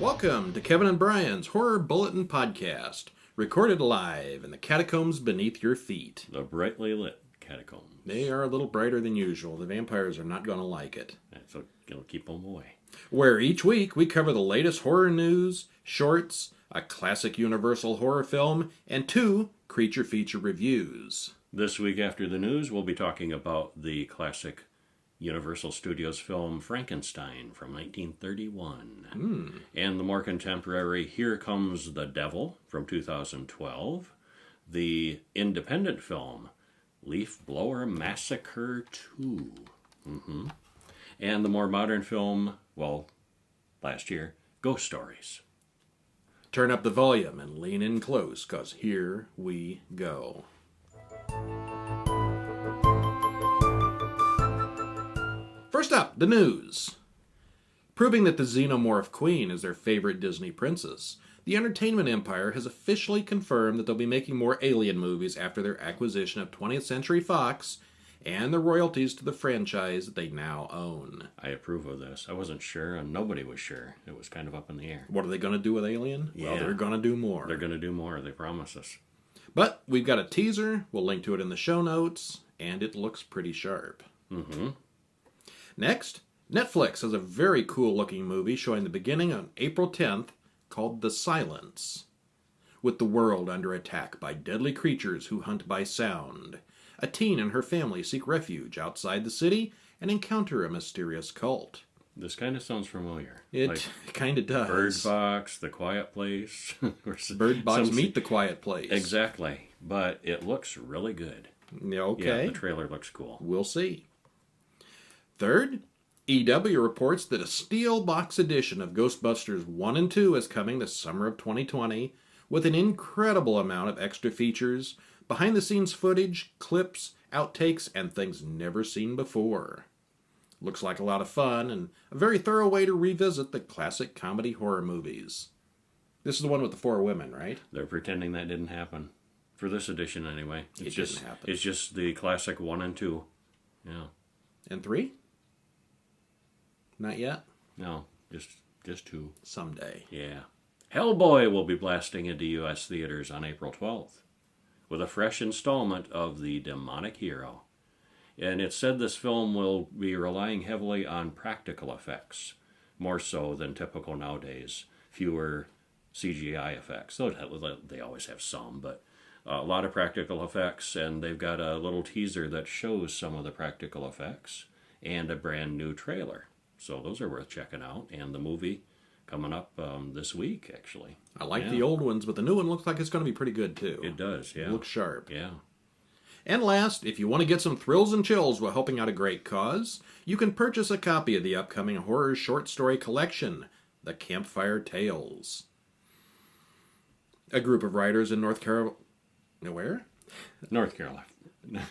Welcome to Kevin and Brian's Horror Bulletin podcast, recorded live in the catacombs beneath your feet. The brightly lit catacombs. They are a little brighter than usual. The vampires are not going to like it. So it'll keep them away. Where each week we cover the latest horror news, shorts, a classic Universal horror film, and 2 creature feature reviews. This week after the news, we'll be talking about the classic Universal Studios film Frankenstein from 1931. And the more contemporary Here Comes the Devil from 2012. The independent film Leaf Blower Massacre 2. And the more modern film, last year, Ghost Stories. Turn up the volume and lean in close, because here we go. First up, the news. Proving that the Xenomorph Queen is their favorite Disney princess, the entertainment empire has officially confirmed that they'll be making more Alien movies after their acquisition of 20th Century Fox and the royalties to the franchise that they now own. I approve of this. I wasn't sure, and nobody was sure. It was kind of up in the air. What are they going to do with Alien? Yeah. Well, they're going to do more. They're going to do more. They promise us. But we've got a teaser. We'll link to it in the show notes, and it looks pretty sharp. Next, Netflix has a very cool-looking movie showing the beginning on April 10th called The Silence. With the world under attack by deadly creatures who hunt by sound, a teen and her family seek refuge outside the city and encounter a mysterious cult. This kind of sounds familiar. It kind of does. Bird Box, The Quiet Place. Bird Box meet The Quiet Place. Exactly. But it looks really good. Okay. Yeah, the trailer looks cool. We'll see. Third, EW reports that a steel box edition of Ghostbusters 1 and 2 is coming this summer of 2020 with an incredible amount of extra features, behind-the-scenes footage, clips, outtakes, and things never seen before. Looks like a lot of fun and a very thorough way to revisit the classic comedy horror movies. This is the one with the 4 women, right? They're pretending that didn't happen. For this edition, anyway. It didn't happen. It's just the classic 1 and 2. Yeah. And 3? Not yet? No, just 2. Someday. Yeah. Hellboy will be blasting into U.S. theaters on April 12th with a fresh installment of The Demonic Hero. And it's said this film will be relying heavily on practical effects, more so than typical nowadays. Fewer CGI effects. They always have some, but a lot of practical effects, and they've got a little teaser that shows some of the practical effects and a brand new trailer. So those are worth checking out. And the movie coming up this week, actually. I like the old ones, but the new one looks like it's going to be pretty good, too. It does, yeah. It looks sharp. Yeah. And last, if you want to get some thrills and chills while helping out a great cause, you can purchase a copy of the upcoming horror short story collection, The Campfire Tales. A group of writers in North Carolina... Where? North Carolina.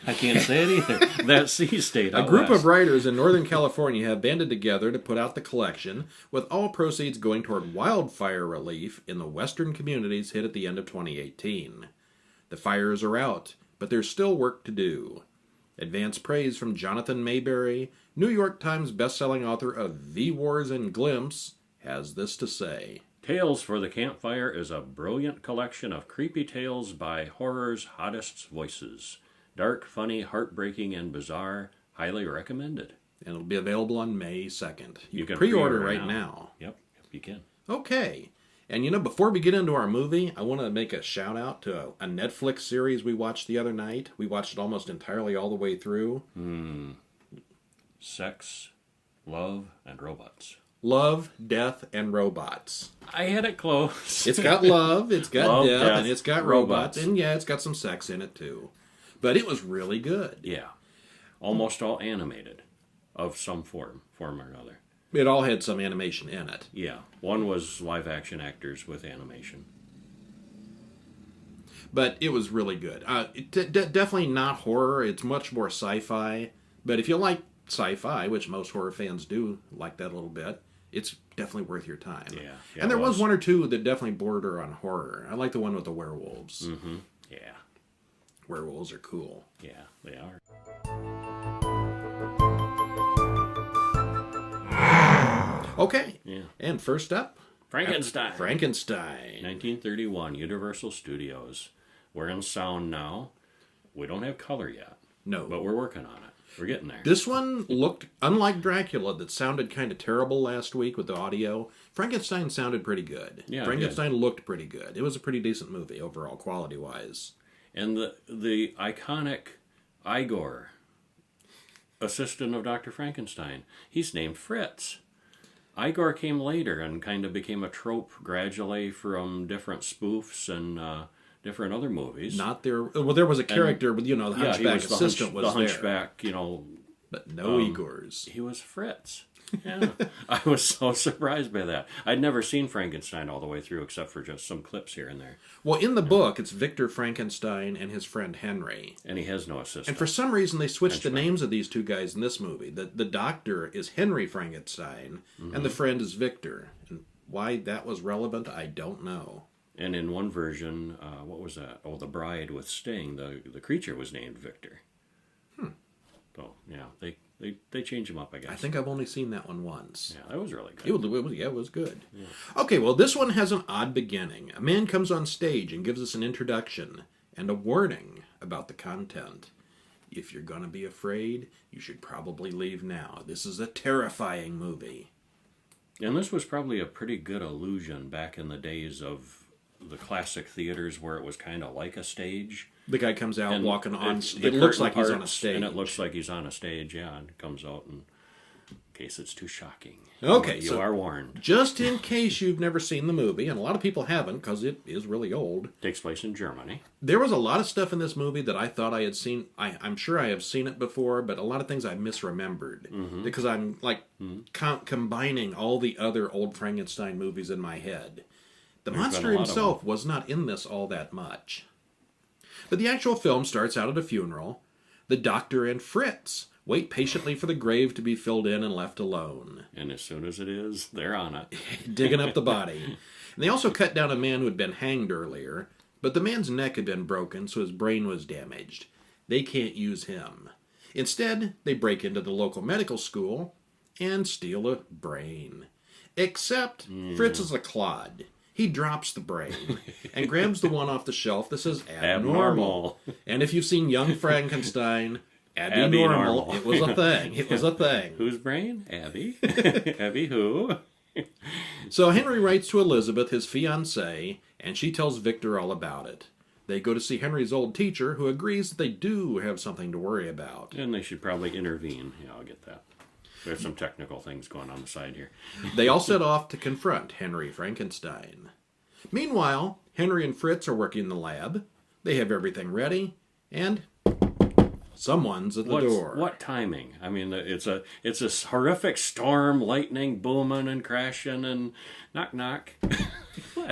I can't say it either. That sea state. A group of writers in Northern California have banded together to put out the collection, with all proceeds going toward wildfire relief in the western communities hit at the end of 2018. The fires are out, but there's still work to do. Advance praise from Jonathan Mayberry, New York Times bestselling author of V Wars and Glimpse, has this to say. Tales for the Campfire is a brilliant collection of creepy tales by horror's hottest voices. Dark, funny, heartbreaking, and bizarre. Highly recommended. And it'll be available on May 2nd. You can pre-order right now. Yep, you can. Okay. And before we get into our movie, I want to make a shout out to a Netflix series we watched the other night. We watched it almost entirely all the way through. Sex, Love, and Robots. Love, Death, and Robots. I had it close. It's got love, it's got Love, death, and it's got robots. robots. And yeah, it's got some sex in it too. But it was really good. Yeah. Almost all animated of some form or another. It all had some animation in it. Yeah. One was live action actors with animation. But it was really good. Definitely not horror. It's much more sci-fi. But if you like sci-fi, which most horror fans do like that a little bit, it's definitely worth your time. Yeah. And there was one or two that definitely border on horror. I like the one with the werewolves. Yeah. Werewolves are cool. Yeah, they are. Okay. Yeah. And first up, Frankenstein. Frankenstein. 1931, Universal Studios. We're in sound now. We don't have color yet. No. But we're working on it. We're getting there. This one looked, unlike Dracula, that sounded kind of terrible last week with the audio. Frankenstein sounded pretty good. Yeah, Frankenstein looked pretty good. It was a pretty decent movie overall, quality-wise. And the iconic Igor, assistant of Dr. Frankenstein, he's named Fritz. Igor came later and kind of became a trope gradually from different spoofs and different other movies. Not there. Well, there was a character, but the Hunchback assistant was the there. Hunchback, But no Igors. He was Fritz. Yeah, I was so surprised by that. I'd never seen Frankenstein all the way through, except for just some clips here and there. Well, in the book, it's Victor Frankenstein and his friend Henry. And he has no assistant. And for some reason, they switched the names of these two guys in this movie. The doctor is Henry Frankenstein, and the friend is Victor. And why that was relevant, I don't know. And in one version, what was that? Oh, the bride with Sting. The creature was named Victor. So, yeah, they change him up, I guess. I think I've only seen that one once. Yeah, that was really good. It was good. Yeah. Okay, well, this one has an odd beginning. A man comes on stage and gives us an introduction and a warning about the content. If you're going to be afraid, you should probably leave now. This is a terrifying movie. And this was probably a pretty good illusion back in the days of the classic theaters where it was kind of like a stage. The guy comes out And walking on. it Looks like he's on a parts, stage. And it looks like he's on a stage, yeah, and comes out in case it's too shocking. Okay, you are warned. Just in case you've never seen the movie, and a lot of people haven't because it is really old. Takes place in Germany. There was a lot of stuff in this movie that I thought I had seen. I'm sure I have seen it before, but a lot of things I misremembered because I'm like combining all the other old Frankenstein movies in my head. The monster himself was not in this all that much. But the actual film starts out at a funeral. The doctor and Fritz wait patiently for the grave to be filled in and left alone. And as soon as it is, they're on it. Digging up the body. And they also cut down a man who had been hanged earlier, but the man's neck had been broken, so his brain was damaged. They can't use him. Instead, they break into the local medical school and steal a brain. Except Fritz is a clod. He drops the brain and grabs the one off the shelf that says abnormal. And if you've seen Young Frankenstein, Abby Normal, it was a thing. It was a thing. Whose brain? Abby. Abby who? So Henry writes to Elizabeth, his fiancée, and she tells Victor all about it. They go to see Henry's old teacher, who agrees that they do have something to worry about. And they should probably intervene. Yeah, I'll get that. There's some technical things going on the side here. They all set off to confront Henry Frankenstein. Meanwhile, Henry and Fritz are working in the lab. They have everything ready, and someone's at the door. What timing? I mean, it's a horrific storm, lightning booming and crashing, and knock knock.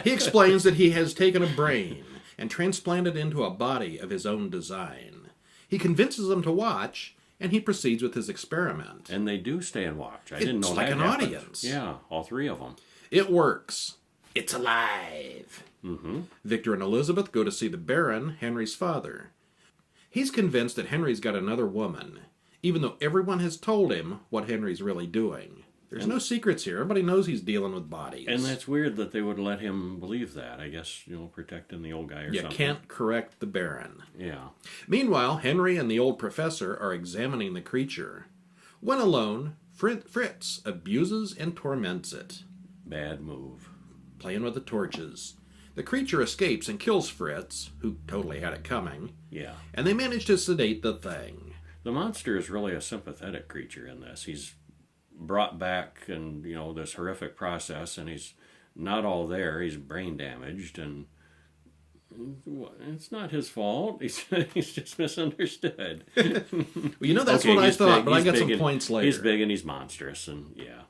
He explains that he has taken a brain and transplanted it into a body of his own design. He convinces them to watch, and he proceeds with his experiment. And they do stay and watch. I didn't know It's like that an happened. audience. Yeah, all three of them. It works. It's alive. Victor and Elizabeth go to see the Baron, Henry's father. He's convinced that Henry's got another woman, even though everyone has told him what Henry's really doing. There's no secrets here. Everybody knows he's dealing with bodies. And that's weird that they would let him believe that. I guess, protecting the old guy or something. You can't correct the Baron. Yeah. Meanwhile, Henry and the old professor are examining the creature. When alone, Fritz abuses and torments it. Bad move. Playing with the torches. The creature escapes and kills Fritz, who totally had it coming. Yeah. And they manage to sedate the thing. The monster is really a sympathetic creature in this. He's brought back and, this horrific process, and he's not all there. He's brain damaged, and it's not his fault. He's just misunderstood. Well, that's what I thought, but I got some points later. He's big and he's monstrous, and yeah.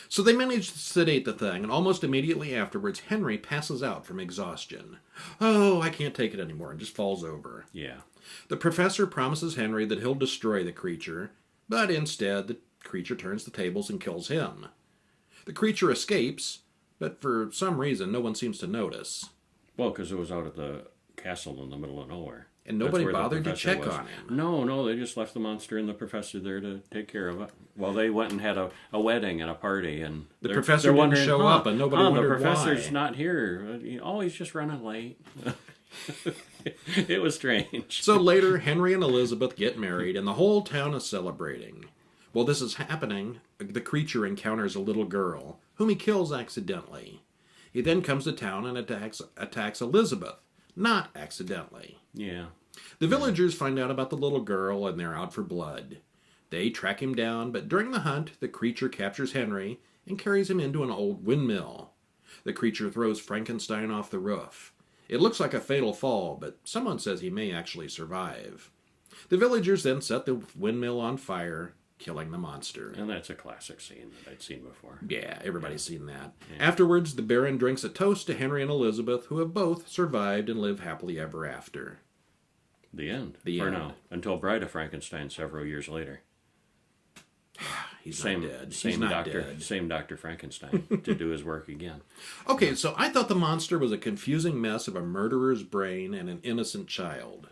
So they manage to sedate the thing, and almost immediately afterwards, Henry passes out from exhaustion. Oh, I can't take it anymore, and just falls over. Yeah. The professor promises Henry that he'll destroy the creature, but instead the creature turns the tables and kills him. The creature escapes, but for some reason no one seems to notice. Well, because it was out at the castle in the middle of nowhere. And nobody That's where the bothered to professor check was. on him. No, they just left the monster and the professor there to take care of it. Well, they went and had a wedding and a party, and The professor didn't wondering, show up, and nobody wondered the professor's why. not here. Oh, he's just running late. It was strange. So later, Henry and Elizabeth get married, and the whole town is celebrating. While this is happening, the creature encounters a little girl, whom he kills accidentally. He then comes to town and attacks Elizabeth, not accidentally. Yeah. The villagers find out about the little girl, and they're out for blood. They track him down, but during the hunt, the creature captures Henry and carries him into an old windmill. The creature throws Frankenstein off the roof. It looks like a fatal fall, but someone says he may actually survive. The villagers then set the windmill on fire, killing the monster. And that's a classic scene that I'd seen before. Yeah, everybody's seen that. Yeah. Afterwards, the Baron drinks a toast to Henry and Elizabeth, who have both survived and live happily ever after. The end. The For end. now. Until Bride of Frankenstein several years later. He's Same, not dead. same He's not doctor, dead. Same Dr. Frankenstein to do his work again. Okay, so I thought the monster was a confusing mess of a murderer's brain and an innocent child.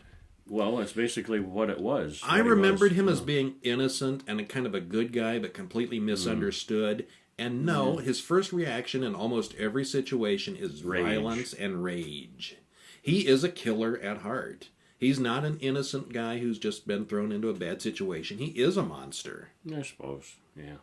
Well, that's basically what it was. I what he remembered was, him you as know. being innocent and a kind of a good guy, but completely misunderstood. And no, his first reaction in almost every situation is Rage. violence and rage. He is a killer at heart. He's not an innocent guy who's just been thrown into a bad situation. He is a monster. I suppose, yeah.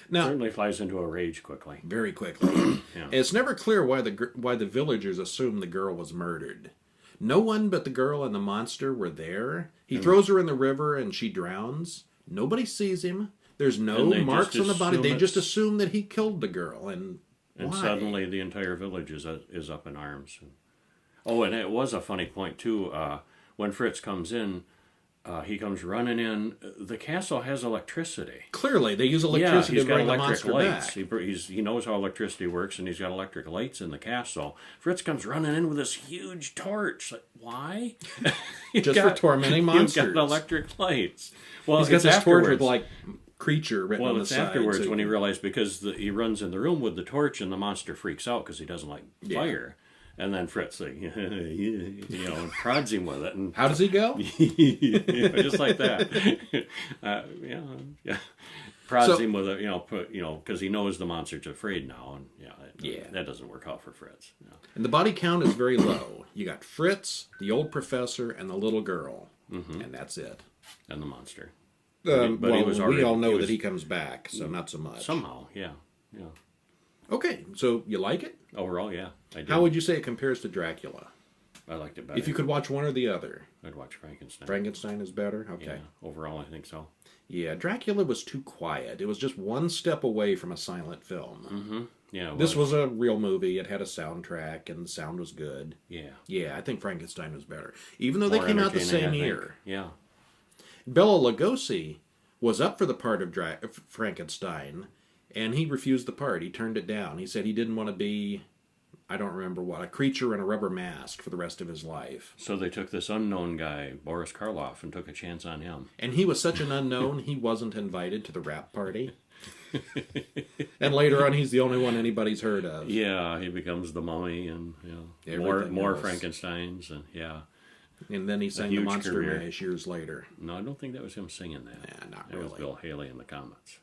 Now, Certainly flies into a rage quickly. very quickly. Yeah. It's never clear why the villagers assume the girl was murdered. No one but the girl and the monster were there. He throws her in the river and she drowns. Nobody sees him. There's no And they marks just on the body. assume They just it's- assume that he killed the girl. And And why? suddenly the entire village is up in arms. Oh, and it was a funny point, too. When Fritz comes in, he comes running in. The castle has electricity. Clearly, they use Yeah, electricity he's to got bring the electric monster lights. back. He knows how electricity works, and he's got electric lights in the castle. Fritz comes running in with this huge torch. Like, why? Just for tormenting You've monsters. got electric lights. Well, He's got it's this torch with afterwards. like creature written Well, on the it's side. afterwards so when he you- realized because he runs in the room with the torch and the monster freaks out because he doesn't like Yeah. fire. And then Fritz, like, prods him with it, and How does he go? just like that. Prods So- him with it, because he knows the monster's afraid now, and Yeah. that doesn't work out for Fritz. Yeah. And the body count is very low. You got Fritz, the old professor, and the little girl. And that's it. And the monster But he was we already- all know he was- that he comes back, so not so much. somehow, yeah. Okay, so you like it? Overall, yeah, I did. How would you say it compares to Dracula? I liked it better. If you could watch one or the other. I'd watch Frankenstein. Frankenstein is better? Okay. Yeah, overall, I think so. Yeah, Dracula was too quiet. It was just one step away from a silent film. Yeah, it This was a real movie. It had a soundtrack, and the sound was good. yeah. Yeah, I think Frankenstein was better. Even though they More came out the entertaining, same I think. year. Yeah. Bela Lugosi was up for the part of Frankenstein, and he refused the part. He turned it down. He said he didn't want to be, I don't remember what, a creature in a rubber mask for the rest of his life. So they took this unknown guy, Boris Karloff, and took a chance on him. And he was such an unknown, he wasn't invited to the rap party. And later on, he's the only one anybody's heard of. Yeah, he becomes the mummy, and Everything more else. Frankensteins, and yeah. And then he sang The huge Monster career. Mash years later. No, I don't think that was him singing that. Yeah, not That was really. Bill Haley in the Comets,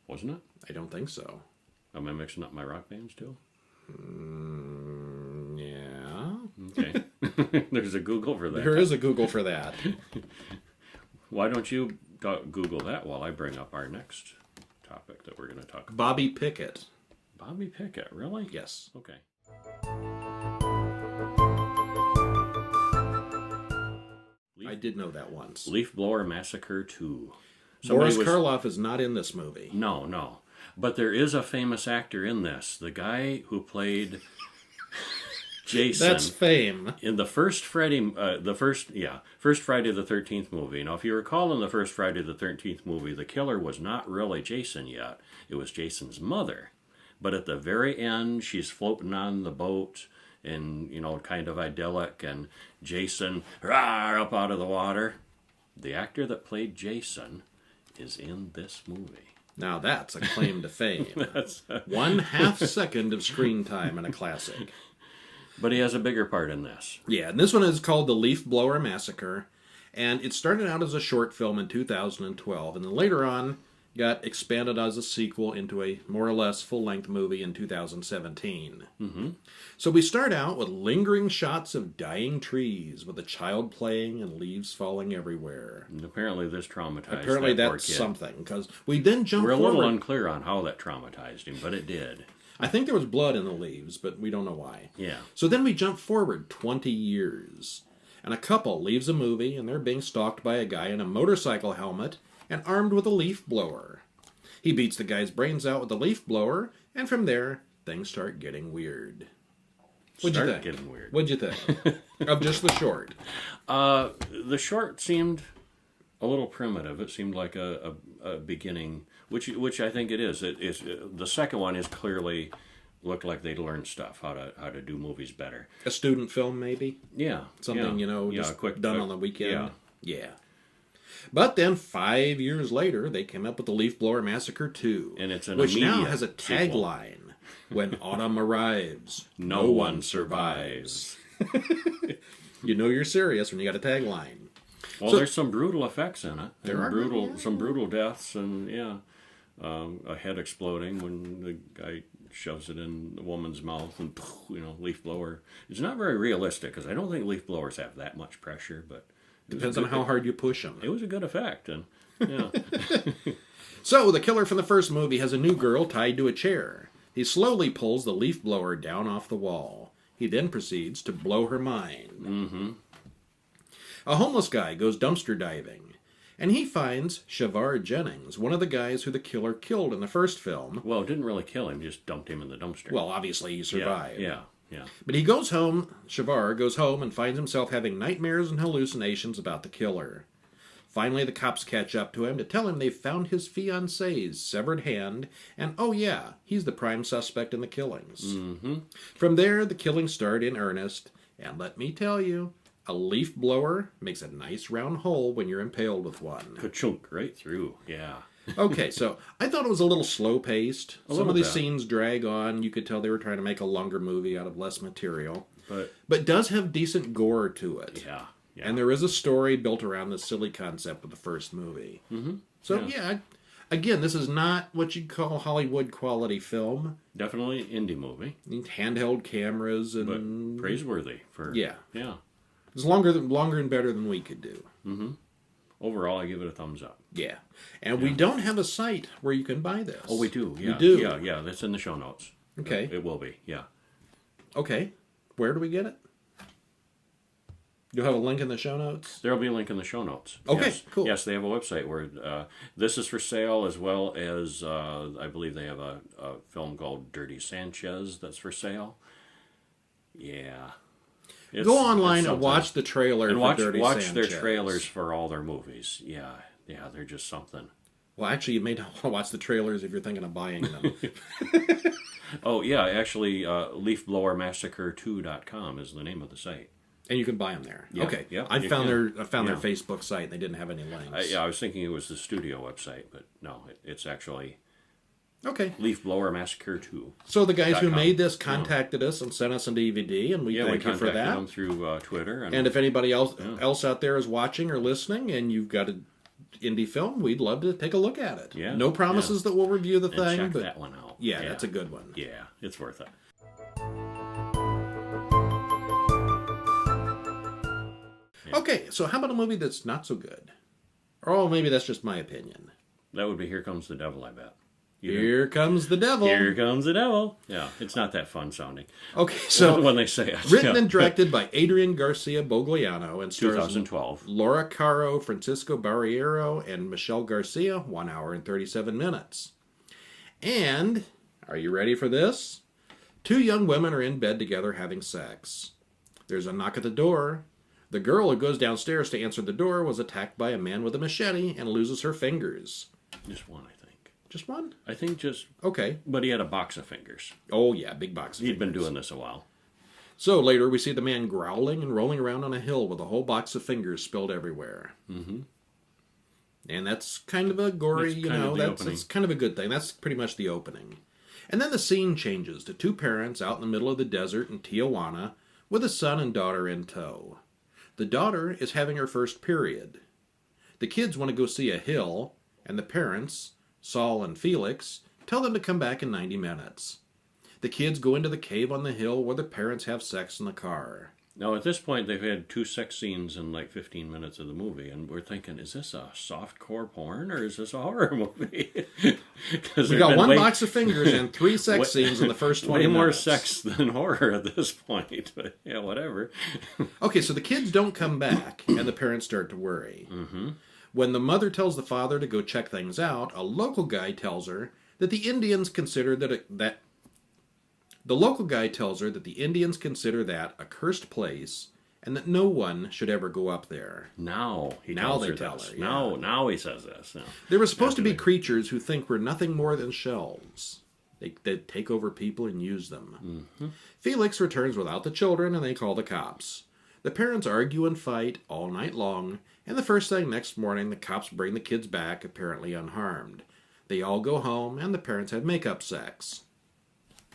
wasn't it? I don't think so. Am I mixing up my rock bands too? Yeah. Okay, there's a Google for that. There is a Google for that. Why don't you Google that while I bring up our next topic that we're going to talk about? Bobby Pickett. Bobby Pickett, really? Yes. Okay. I did know that once. Leaf Blower Massacre 2. Boris Somebody was- Karloff is not in this movie. No. But there is a famous actor in this. The guy who played Jason That's fame. in the first Friday the 13th movie. Now, if you recall in the first Friday the 13th movie, the killer was not really Jason yet. It was Jason's mother. But at the very end, she's floating on the boat and, kind of idyllic, and Jason, up out of the water. The actor that played Jason is in this movie. Now that's a claim to fame. That's 1/2 second of screen time in a classic. But he has a bigger part in this. Yeah, and this one is called The Leaf Blower Massacre. And it started out as a short film in 2012, and then later on got expanded as a sequel into a more or less full-length movie in 2017. Mm-hmm. So we start out with lingering shots of dying trees, with a child playing and leaves falling everywhere. And apparently this traumatized Apparently that poor that's kid. something, because we then jump We're a forward. little unclear on how that traumatized him, but it did. I think there was blood in the leaves, but we don't know why. Yeah. So then we jump forward 20 years. And a couple leaves a movie, and they're being stalked by a guy in a motorcycle helmet and armed with a leaf blower. He beats the guy's brains out with the leaf blower, and from there, things start getting weird. What'd you think? Getting weird. What'd you think of just the short? The short seemed a little primitive. It seemed like a beginning, which I think it is. It is the second one is clearly looked like they'd learned stuff how to do movies better. A student film, maybe? Yeah, Something, yeah. just Quick, done on the weekend? Yeah. But then 5 years later, they came up with the Leaf Blower Massacre 2. And it's an which now immediate has a sequel. tagline. When autumn arrives, No one survives. You know you're serious when you got a tagline. Well, So- there's some brutal effects in it. There are, some brutal deaths, and a head exploding when the guy shoves it in the woman's mouth, and leaf blower. It's not very realistic because I don't think leaf blowers have that much pressure, but Depends on how hard you push them. it was a good effect, and yeah. So, the killer from the first movie has a new girl tied to a chair. He slowly pulls the leaf blower down off the wall. He then proceeds to blow her mind. Mm-hmm. A homeless guy goes dumpster diving, and he finds Shavar Jennings, one of the guys who the killer killed in the first film. Well, it didn't really kill him; just dumped him in the dumpster. Well, obviously he survived. Yeah. But he goes home, Shavar goes home and finds himself having nightmares and hallucinations about the killer. Finally, the cops catch up to him to tell him they've found his fiancée's severed hand, and oh yeah, he's the prime suspect in the killings. Mm-hmm. From there, the killings start in earnest, and let me tell you, a leaf blower makes a nice round hole when you're impaled with one. Ka-chunk right through. Yeah. Okay, so I thought it was a little slow-paced. Some little of these bit. scenes drag on. You could tell they were trying to make a longer movie out of less material. But But does have decent gore to it. yeah. And there is a story built around the silly concept of the first movie. Mm-hmm. So, again, this is not what you'd call Hollywood quality film. Definitely indie movie, Handheld cameras and... but praiseworthy for Yeah. yeah. It's longer and better than we could do. Mm-hmm. Overall, I give it a thumbs up. Yeah. And we don't have a site where you can buy this. Oh, we do. Yeah. We do. Yeah. That's in the show notes. Okay. It will be. Yeah. Okay. Where do we get it? You'll have a link in the show notes? There'll be a link in the show notes. Okay, Yes. cool. Yes, they have a website where this is for sale, as well as I believe they have a film called Dirty Sanchez that's for sale. Yeah. Go online it's and something. watch the trailer And for watch Dirty their Sanchez. trailers for all their movies. Yeah, they're just something. Well, actually, you may not want to watch the trailers if you're thinking of buying them. Oh, yeah, actually, leafblowermassacre2.com is the name of the site. And you can buy them there. Yeah, Okay. yeah, I you found can. their Facebook site, and they didn't have any links. I was thinking it was the studio website, but no, it's actually Okay. leafblowermassacre2. So the guys who .com. made this contacted us and sent us a DVD, and we Yeah, we thank you for contacted that. them through Twitter. And if anybody else out there is watching or listening, and you've got an indie film, we'd love to take a look at it. Yeah, No promises that we'll review the thing, check but that one out. yeah, that's a good one. Yeah, it's worth it. Okay, so how about a movie that's not so good? Or maybe that's just my opinion. That would be Here Comes the Devil, I bet. Here comes the devil. Here comes the devil. Yeah, it's not that fun sounding. Okay, so when they say it. written yeah. and directed by Adrian Garcia Bogliano and stars 2012. Laura Caro, Francisco Barriero, and Michelle Garcia, 1 hour and 37 minutes. And, are you ready for this? 2 young women are in bed together having sex. There's a knock at the door. The girl who goes downstairs to answer the door was attacked by a man with a machete and loses her fingers. Just one, I think. Just one? I think just... Okay. But he had a box of fingers. Oh, yeah, big box of He'd been fingers. doing this a while. So later, we see the man growling and rolling around on a hill with a whole box of fingers spilled everywhere. Mm-hmm. And that's kind of a gory, that's kind of a good thing. That's pretty much the opening. And then the scene changes to 2 parents out in the middle of the desert in Tijuana with a son and daughter in tow. The daughter is having her first period. The kids want to go see a hill, and the parents, Saul and Felix, tell them to come back in 90 minutes. The kids go into the cave on the hill where the parents have sex in the car. Now, at this point, they've had 2 sex scenes in like 15 minutes of the movie, and we're thinking, is this a softcore porn or is this a horror movie? We got one box of fingers and 3 sex scenes in the first 20 way minutes. more sex than horror at this point. But yeah, whatever. Okay, so the kids don't come back, and the parents start to worry. Mm-hmm. When the mother tells the father to go check things out, a local guy tells her that the Indians consider The local guy tells her that the Indians consider that a cursed place and that no one should ever go up there. Now he Now tells they her tell this. her, yeah. Now he says this. Now. There were supposed to be After creatures who think we're nothing more than shells. They take over people and use them. Mm-hmm. Felix returns without the children and they call the cops. The parents argue and fight all night long, and the first thing next morning the cops bring the kids back, apparently unharmed. They all go home and the parents have make-up sex.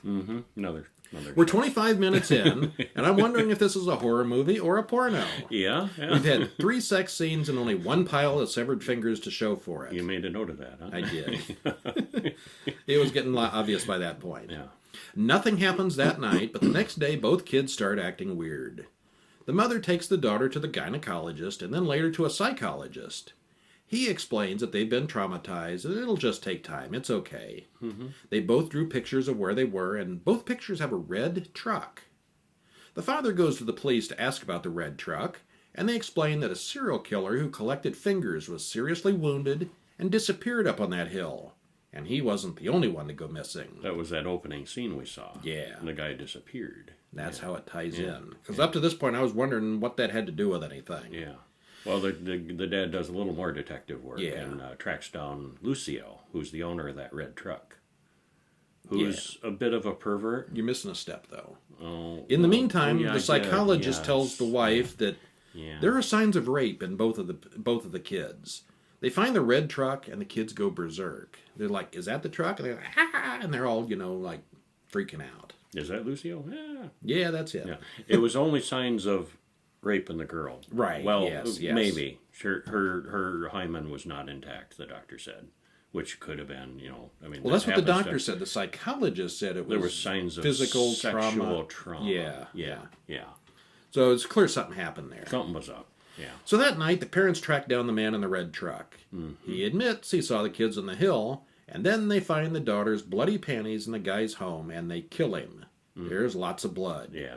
Mm-hmm. Another. We're 25 minutes in, and I'm wondering if this is a horror movie or a porno. Yeah. We've had 3 sex scenes and only 1 pile of severed fingers to show for it. You made a note of that, huh? I did. It was getting obvious by that point. Yeah. Nothing happens that night, but the next day both kids start acting weird. The mother takes the daughter to the gynecologist and then later to a psychologist. He explains that they've been traumatized and it'll just take time. It's okay. Mm-hmm. They both drew pictures of where they were, and both pictures have a red truck. The father goes to the police to ask about the red truck, and they explain that a serial killer who collected fingers was seriously wounded and disappeared up on that hill. And he wasn't the only one to go missing. That was that opening scene we saw. Yeah. And the guy disappeared. That's how it ties Yeah. in. Because up to this point, I was wondering what that had to do with anything. Yeah. Well, the dad does a little more detective work and tracks down Lucio, who's the owner of that red truck, who's a bit of a pervert. You're missing a step, though. Oh, In the meantime, yeah, the psychologist yes. tells the wife that Yeah. there are signs of rape in both of the kids. They find the red truck, and the kids go berserk. They're like, "Is that the truck?" And they're like, "Ah!" And they're all, like freaking out. Is that Lucio? Yeah. Yeah, that's it. Yeah. It was only signs of rape in the girl. Right. Well, yes. maybe. Sure, her hymen was not intact, the doctor said, which could have been, I mean. Well, that's what the happens doctor said. The psychologist said it was There were signs of physical sexual trauma. Yeah. Yeah. So it's clear something happened there. Something was up. Yeah. So that night, the parents track down the man in the red truck. Mm-hmm. He admits he saw the kids on the hill, and then they find the daughter's bloody panties in the guy's home, and they kill him. Mm-hmm. There's lots of blood. Yeah,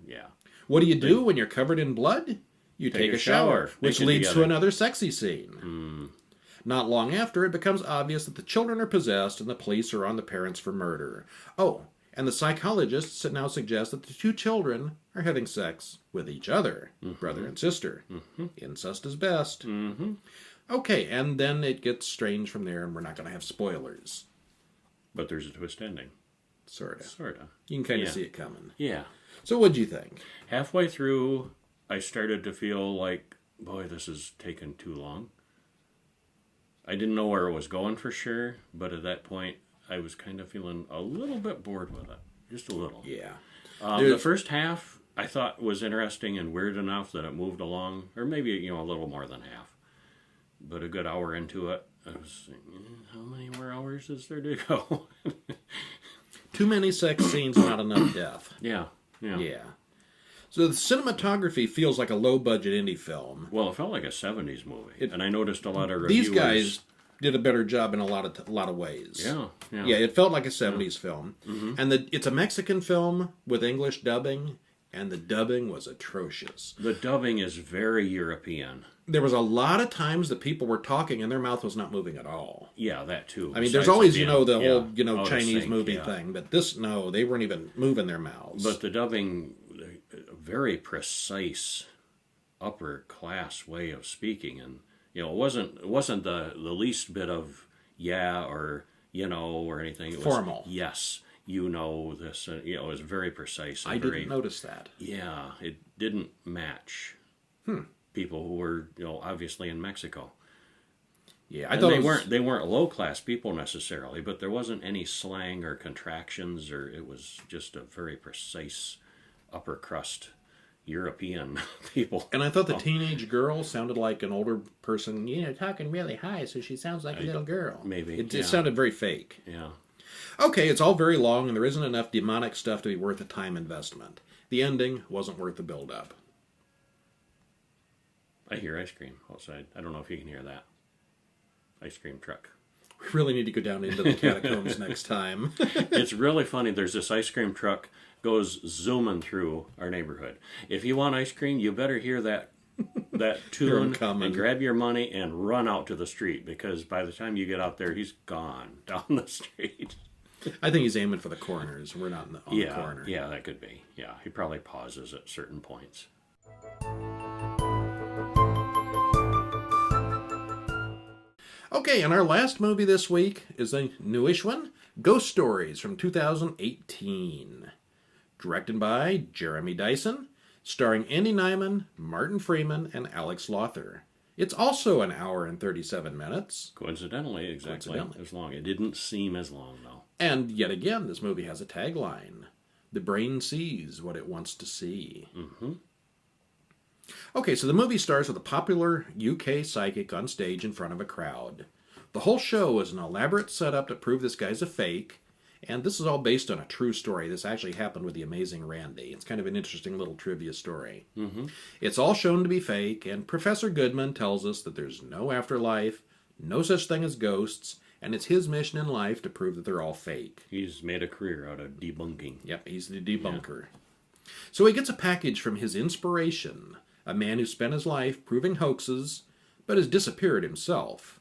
yeah. What do you do when you're covered in blood? You take a shower, which Naked leads together. to another sexy scene. Not long after, it becomes obvious that the children are possessed and the police are on the parents for murder. Oh, and the psychologists now suggest that the 2 children are having sex with each other, brother and sister. Incest is best. Okay, and then it gets strange from there, and we're not going to have spoilers. But there's a twist ending. Sorta. Sorta. You can kind of Yeah. see it coming. Yeah. So what'd you think? Halfway through, I started to feel like, boy, this is taking too long. I didn't know where it was going for sure, but at that point, I was kind of feeling a little bit bored with it. Just a little. Yeah. The first half, I thought was interesting and weird enough that it moved along, or maybe, a little more than half. But a good hour into it, I was thinking, how many more hours is there to go? Too many sex scenes, not enough death. Yeah. Yeah. So the cinematography feels like a low-budget indie film. Well, it felt like a 70s movie. And I noticed a lot of These reviewers... guys did a better job in a lot of ways. Yeah. Yeah, it felt like a 70s film. And it's a Mexican film with English dubbing, and the dubbing was atrocious. The dubbing is very European. There was a lot of times that people were talking and their mouth was not moving at all. Yeah, that too. I mean, there's Besides always, being- the yeah, whole out of Chinese sync, movie yeah. thing. But this, no, they weren't even moving their mouths. But the dubbing, very precise, upper class way of speaking, and it wasn't the least bit of or or anything. It was formal. Yes, this. It was very precise. And I very, didn't notice that. Yeah, it didn't match people who were obviously in Mexico. Yeah, I And thought they weren't low class people necessarily, but there wasn't any slang or contractions, or it was just a very precise upper crust European people. And I thought the teenage girl sounded like an older person, talking really high, so she sounds like a little girl. Maybe. It sounded very fake. Yeah. Okay, it's all very long, and there isn't enough demonic stuff to be worth a time investment. The ending wasn't worth the build-up. I hear ice cream outside. I don't know if you can hear that. Ice cream truck. We really need to go down into the catacombs next time. It's really funny. There's this ice cream truck goes zooming through our neighborhood. If you want ice cream, you better hear that tune and grab your money and run out to the street, because by the time you get out there, he's gone down the street. I think he's aiming for the corners. We're not on the corner. Yeah, that could be. Yeah, he probably pauses at certain points. Okay, and our last movie this week is a newish one, Ghost Stories from 2018. Directed by Jeremy Dyson, starring Andy Nyman, Martin Freeman, and Alex Lothar. It's also an hour and 37 minutes. Coincidentally, exactly as long. It didn't seem as long, though. And yet again, this movie has a tagline. The brain sees what it wants to see. Mm-hmm. Okay, so the movie starts with a popular UK psychic on stage in front of a crowd. The whole show is an elaborate setup to prove this guy's a fake, and this is all based on a true story. This actually happened with the amazing Randy. It's kind of an interesting little trivia story. Mm-hmm. It's all shown to be fake, and Professor Goodman tells us that there's no afterlife, no such thing as ghosts, and it's his mission in life to prove that they're all fake. He's made a career out of debunking. Yep, he's the debunker. Yeah. So he gets a package from his inspiration, a man who spent his life proving hoaxes, but has disappeared himself.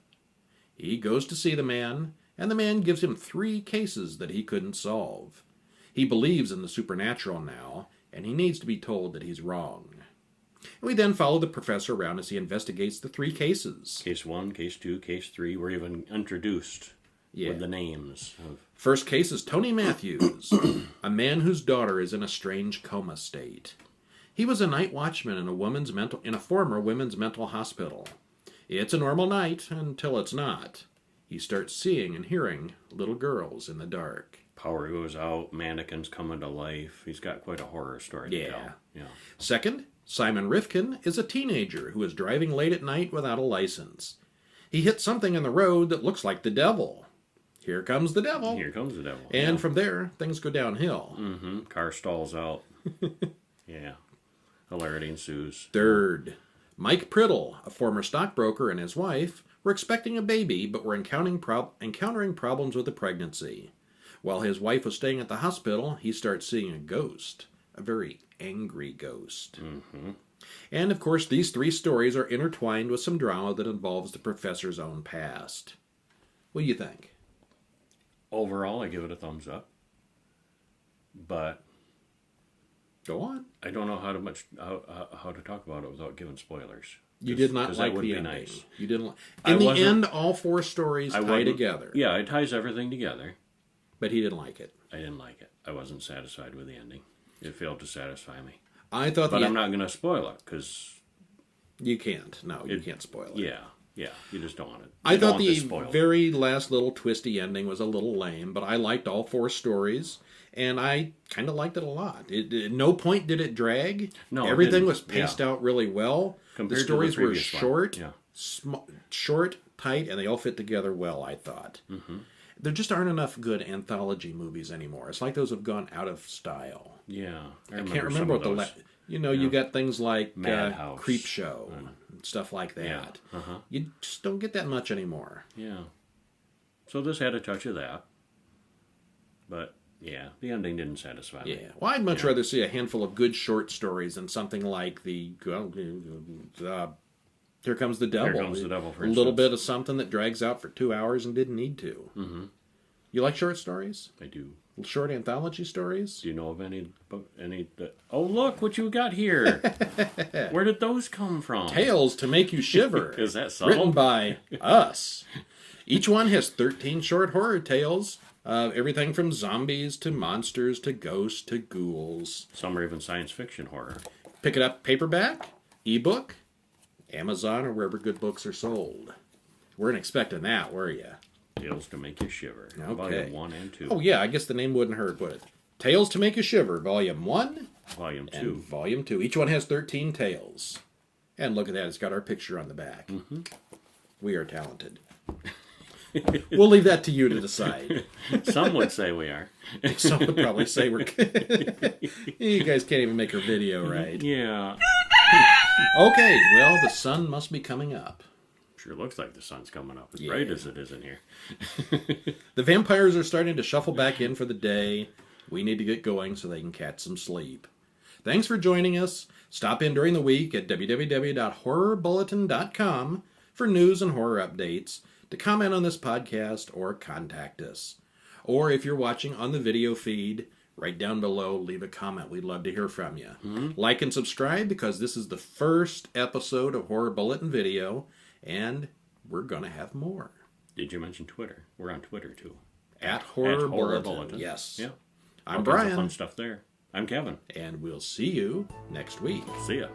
He goes to see the man, and the man gives him 3 cases that he couldn't solve. He believes in the supernatural now, and he needs to be told that he's wrong. We then follow the professor around as he investigates the 3 cases. Case 1, Case 2, Case 3. We're even introduced with the names of... First case is Tony Matthews, a man whose daughter is in a strange coma state. He was a night watchman in a former women's mental hospital. It's a normal night until it's not. He starts seeing and hearing little girls in the dark. Power goes out, mannequins coming to life. He's got quite a horror story to tell. Yeah. Second, Simon Rifkin is a teenager who is driving late at night without a license. He hits something in the road that looks like the devil. Here comes the devil. Here comes the devil. And from there, things go downhill. Mm-hmm. Car stalls out. Yeah. Hilarity ensues. Third, Mike Priddle, a former stockbroker, and his wife were expecting a baby, but were encountering problems with the pregnancy. While his wife was staying at the hospital, he starts seeing a ghost, a very angry ghost. Mm-hmm. And, of course, these 3 stories are intertwined with some drama that involves the professor's own past. What do you think? Overall, I give it a thumbs up. But... Go on. I don't know how to talk about it without giving spoilers. You did not like the ending. Nice. You didn't. In the end, all 4 stories tie together. Yeah, it ties everything together. But he didn't like it. I didn't like it. I wasn't satisfied with the ending. It failed to satisfy me. I thought, but I'm not going to spoil it because you can't. No, you can't spoil it. Yeah. You just don't want it. I thought the very last little twisty ending was a little lame, but I liked all 4 stories. And I kind of liked it a lot. At no point did it drag. No, everything was paced out really well. Compared the stories to the were short, one. short, tight, and they all fit together well, I thought. Mm-hmm. There just aren't enough good anthology movies anymore. It's like those have gone out of style. Yeah, I can't remember what the you got things like Creep Show and stuff like that. Yeah. Uh-huh. You just don't get that much anymore. Yeah. So this had a touch of that, but. Yeah, the ending didn't satisfy me. Yeah, well, I'd much rather see a handful of good short stories than something like Here Comes the Devil. Here Comes the Devil, for instance. A little bit of something that drags out for 2 hours and didn't need to. Mm-hmm. You like short stories? I do. Short anthology stories? Do you know of any Oh, look what you got here. Where did those come from? Tales to Make You Shiver. Is that subtle? Written by us. Each one has 13 short horror tales. Everything from zombies to monsters to ghosts to ghouls. Some are even science fiction horror. Pick it up paperback, ebook, Amazon, or wherever good books are sold. Weren't expecting that, were you? Tales to Make You Shiver. Okay. Volume 1 and 2. Oh, yeah, I guess the name wouldn't hurt, would it? Tales to Make You Shiver, Volume 1 Volume 2. and Volume 2. Each one has 13 tales. And look at that, it's got our picture on the back. Mm-hmm. We are talented. We'll leave that to you to decide. Some would say we are. Some would probably say we're... You guys can't even make our video right. Yeah. Okay, well, the sun must be coming up. Sure looks like the sun's coming up, as bright as it is in here. The vampires are starting to shuffle back in for the day. We need to get going so they can catch some sleep. Thanks for joining us. Stop in during the week at www.horrorbulletin.com for news and horror updates, to comment on this podcast, or contact us. Or if you're watching on the video feed, right down below, leave a comment. We'd love to hear from you. Mm-hmm. Like and subscribe, because this is the first episode of Horror Bulletin Video, and we're going to have more. Did you mention Twitter? We're on Twitter, too. At Horror Bulletin. Bulletin. Yes. Yeah. I'm Brian. Fun stuff there. I'm Kevin. And we'll see you next week. See ya.